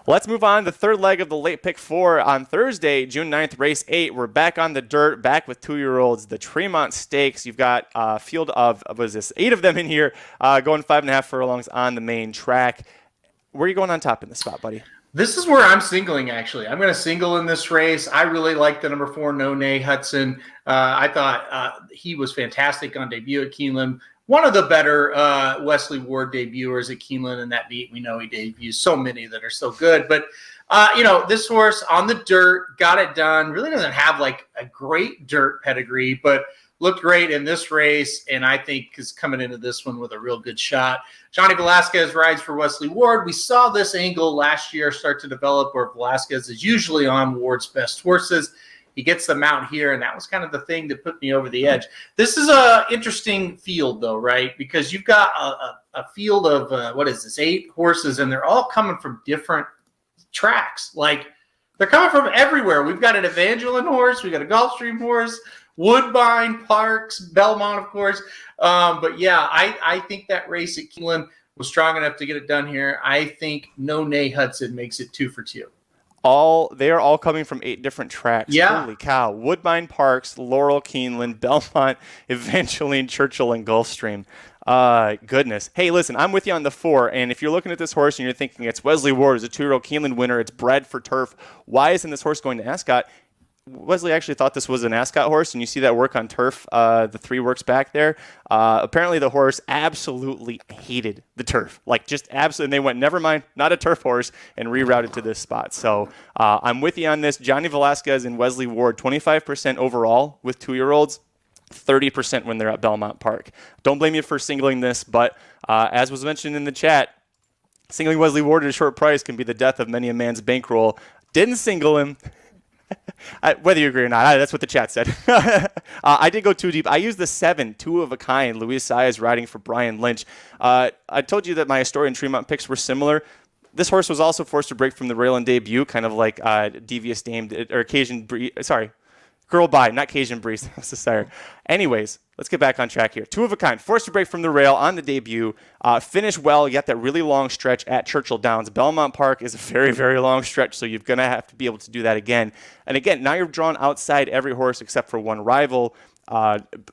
Let's move on. The third leg of the late pick 4 on Thursday, June 9th, race 8. We're back on the dirt, back with 2-year-olds. The Tremont Stakes. You've got a field of, 8 of them in here, going 5.5 furlongs on the main track. Where are you going on top in this spot, buddy? This is where I'm singling, actually. I'm going to single in this race. I really like the number 4, No Nay Hudson. I thought he was fantastic on debut at Keeneland. One of the better Wesley Ward debuters at Keeneland in that beat. We know he debuts so many that are so good. But, this horse on the dirt, got it done. Really doesn't have like a great dirt pedigree, but looked great in this race, and I think is coming into this one with a real good shot. Johnny Velazquez rides for Wesley Ward. We saw this angle last year start to develop where Velazquez is usually on Ward's best horses. He gets them out here, and that was kind of the thing that put me over the edge. This is an interesting field, though, right? Because you've got a field of, 8 horses, and they're all coming from different tracks. Like, they're coming from everywhere. We've got an Evangeline horse. We've got a Gulfstream horse. Woodbine, Parks, Belmont, of course. But yeah, I think that race at Keeneland was strong enough to get it done here. I think No Nay Hudson makes it 2 for 2. They are all coming from 8 different tracks. Yeah. Holy cow. Woodbine, Parks, Laurel, Keeneland, Belmont, Evangeline, Churchill, and Gulfstream. Goodness. Hey, listen, I'm with you on the 4, and if you're looking at this horse and you're thinking it's Wesley Ward, it's a 2-year-old Keeneland winner, it's bred for turf, why isn't this horse going to Ascot? Wesley actually thought this was an Ascot horse, and you see that work on turf, the 3 works back there. Apparently the horse absolutely hated the turf. Like, just absolutely. And they went, never mind, not a turf horse, and rerouted to this spot. So I'm with you on this. Johnny Velazquez and Wesley Ward, 25% overall with 2-year-olds, 30% when they're at Belmont Park. Don't blame you for singling this, but as was mentioned in the chat, singling Wesley Ward at a short price can be the death of many a man's bankroll. Didn't single him. Whether you agree or not, that's what the chat said. I did go too deep. I used the 7, 2 of a kind. Luis Saez riding for Brian Lynch. I told you that my Astoria and Tremont picks were similar. This horse was also forced to break from the rail in debut, kind of like Devious Dame or Cajun Breeze. Sorry, Girl By, not Cajun Breeze. I'm so sorry. Anyways, let's get back on track here. 2 of a kind, forced to break from the rail on the debut. Finished well, yet that really long stretch at Churchill Downs. Belmont Park is a very, very long stretch, so you're going to have to be able to do that again. And again, now you're drawn outside every horse except for one rival.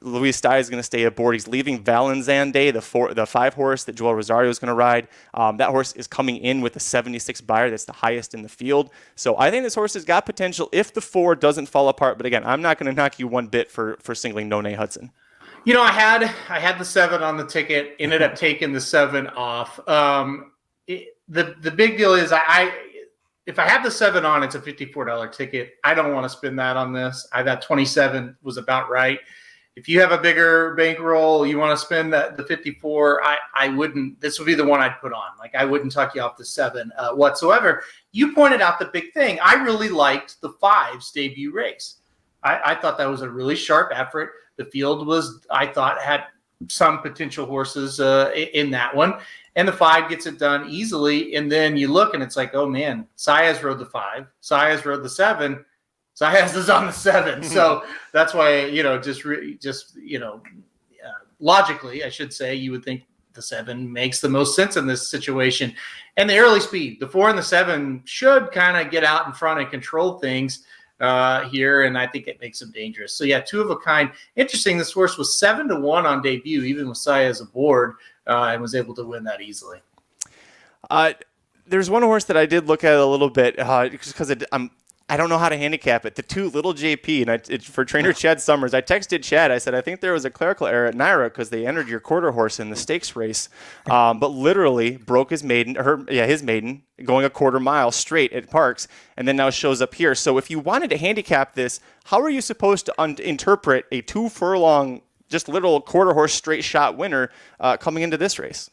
Luis Saez is going to stay aboard. He's leaving Valenzuela Day, the 5 horse that Joel Rosario is going to ride. That horse is coming in with a 76 buyer. That's the highest in the field. So I think this horse has got potential if the 4 doesn't fall apart. But again, I'm not going to knock you one bit for singling No Nay Hudson. You know, I had the 7 on the ticket, ended up taking the 7 off. The big deal is if I have the 7 on, it's a $54 ticket. I don't want to spend that on this. I thought 27 was about right. If you have a bigger bankroll, you want to spend the 54, I wouldn't. This would be the one I'd put on. Like, I wouldn't talk you off the 7 whatsoever. You pointed out the big thing. I really liked the 5's debut race. I thought that was a really sharp effort. The field was, I thought, had some potential horses in that one. And the 5 gets it done easily. And then you look and it's like, oh, man, Saez rode the 5. Saez rode the 7. Saez is on the 7. So that's why, logically, I should say, you would think the 7 makes the most sense in this situation. And the early speed, the 4 and the 7 should kind of get out in front and control things here, and I think it makes them dangerous. So yeah, 2 of a kind. Interesting, this horse was 7-1 on debut, even with Saez aboard, and was able to win that easily. There's one horse that I did look at a little bit just because I don't know how to handicap it. The 2 Little JP, and for trainer Chad Summers, I texted Chad. I said, I think there was a clerical error at Naira because they entered your quarter horse in the stakes race, but literally broke his maiden, going a quarter mile straight at Parks, and then now shows up here. So if you wanted to handicap this, how are you supposed to interpret a 2 furlong, just little quarter horse straight shot winner coming into this race?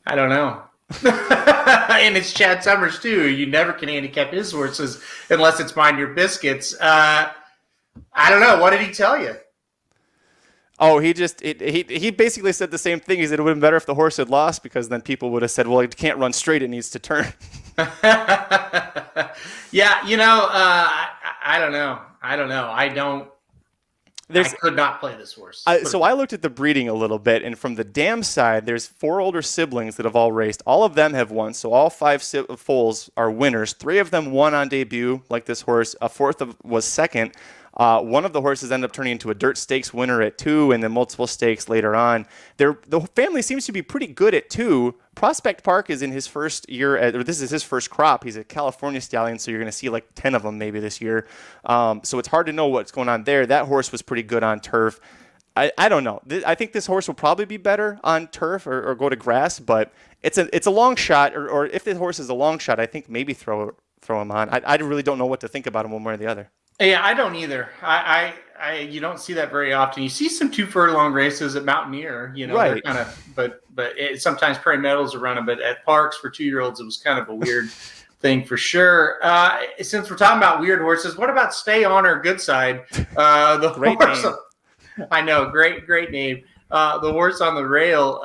I don't know. And it's Chad Summers too. You never can handicap his horses unless it's Mind Your Biscuits. I don't know. What did he tell you? Oh, he basically said the same thing. He said it would have been better if the horse had lost because then people would have said, well, it can't run straight. It needs to turn. Yeah, I don't know. I could not play this horse. So I looked at the breeding a little bit, and from the dam side, there's 4 older siblings that have all raced. All of them have won, so all 5 foals are winners. 3 of them won on debut, like this horse. A fourth was second. One of the horses ended up turning into a dirt stakes winner at 2, and then multiple stakes later on. The family seems to be pretty good at 2. Prospect Park is in his first year, or this is his first crop. He's a California stallion, so you're going to see like 10 of them maybe this year. So it's hard to know what's going on there. That horse was pretty good on turf. I don't know. I think this horse will probably be better on turf or go to grass, but it's a long shot. Or if the horse is a long shot, I think maybe throw him on. I really don't know what to think about him one way or the other. Yeah, I don't either. You don't see that very often. You see some 2 furlong races at Mountaineer, right? Kind of, but sometimes Prairie Meadows are running. But at Parks for 2-year-olds, it was kind of a weird thing for sure. Since we're talking about weird horses, what about Stay On Good Side? The great horse, name. I know, great name. The horse on the rail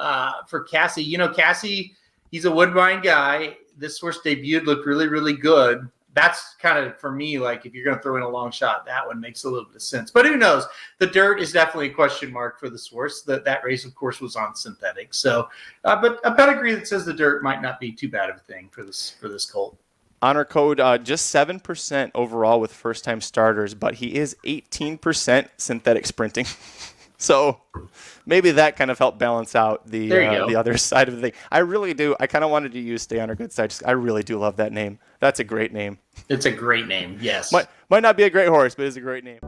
for Cassie. Cassie, he's a Woodbine guy. This horse debuted, looked really, really good. That's kind of, for me, like if you're going to throw in a long shot, that one makes a little bit of sense. But who knows? The dirt is definitely a question mark for this horse. That race, of course, was on synthetic. So, but a pedigree that says the dirt might not be too bad of a thing for this colt. Honor code, just 7% overall with first-time starters, but he is 18% synthetic sprinting. So maybe that kind of helped balance out the other side of the thing. I really do. I kind of wanted to use Stay On Good Side. I really do love that name. That's a great name. It's a great name, yes. Might not be a great horse, but it's a great name.